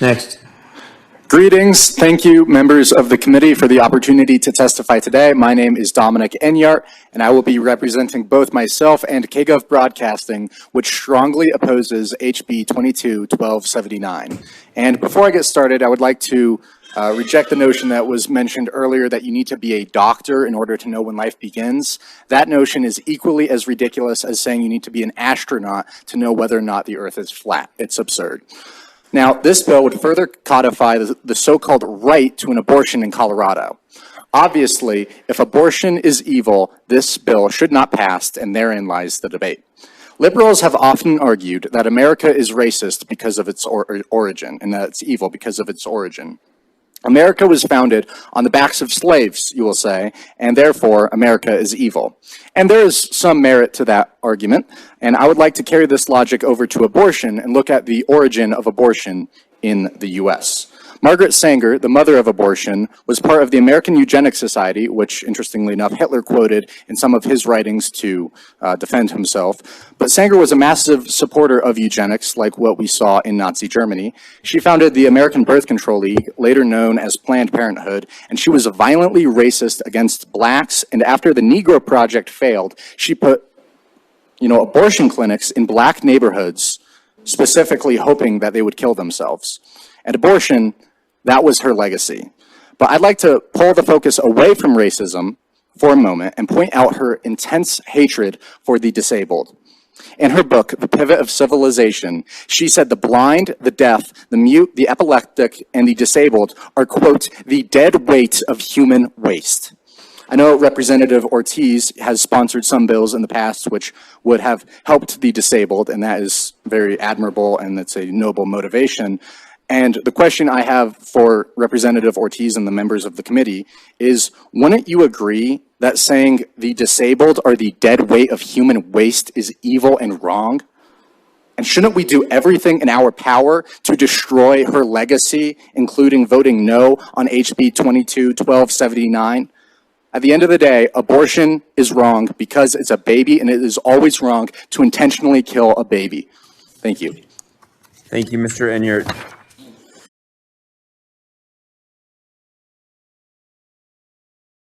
Next. Greetings. Thank you, members of the committee, for the opportunity to testify today. My name is Dominic Enyart, and I will be representing both myself and KGov Broadcasting, which strongly opposes HB 22-1279. And before I get started, I would like to reject the notion that was mentioned earlier that you need to be a doctor in order to know when life begins. That notion is equally as ridiculous as saying you need to be an astronaut to know whether or not the Earth is flat. It's absurd. Now, this bill would further codify the so-called right to an abortion in Colorado. Obviously, if abortion is evil, this bill should not pass, and therein lies the debate. Liberals have often argued that America is racist because of its origin, and that it's evil because of its origin. America was founded on the backs of slaves, you will say, and therefore America is evil. And there is some merit to that argument, and I would like to carry this logic over to abortion and look at the origin of abortion in the U.S. Margaret Sanger, the mother of abortion, was part of the American Eugenics Society, which, interestingly enough, Hitler quoted in some of his writings to defend himself. But Sanger was a massive supporter of eugenics, like what we saw in Nazi Germany. She founded the American Birth Control League, later known as Planned Parenthood, and she was violently racist against blacks. And after the Negro Project failed, she put, abortion clinics in black neighborhoods, specifically hoping that they would kill themselves. And abortion, that was her legacy. But I'd like to pull the focus away from racism for a moment and point out her intense hatred for the disabled. In her book, The Pivot of Civilization, she said the blind, the deaf, the mute, the epileptic, and the disabled are, quote, the dead weight of human waste. I know Representative Ortiz has sponsored some bills in the past which would have helped the disabled, and that is very admirable, and it's a noble motivation. And the question I have for Representative Ortiz and the members of the committee is, wouldn't you agree that saying the disabled are the dead weight of human waste is evil and wrong? And shouldn't we do everything in our power to destroy her legacy, including voting no on HB 22-1279? At the end of the day, abortion is wrong because it's a baby, and it is always wrong to intentionally kill a baby. Thank you. Thank you, Mr. Enyart.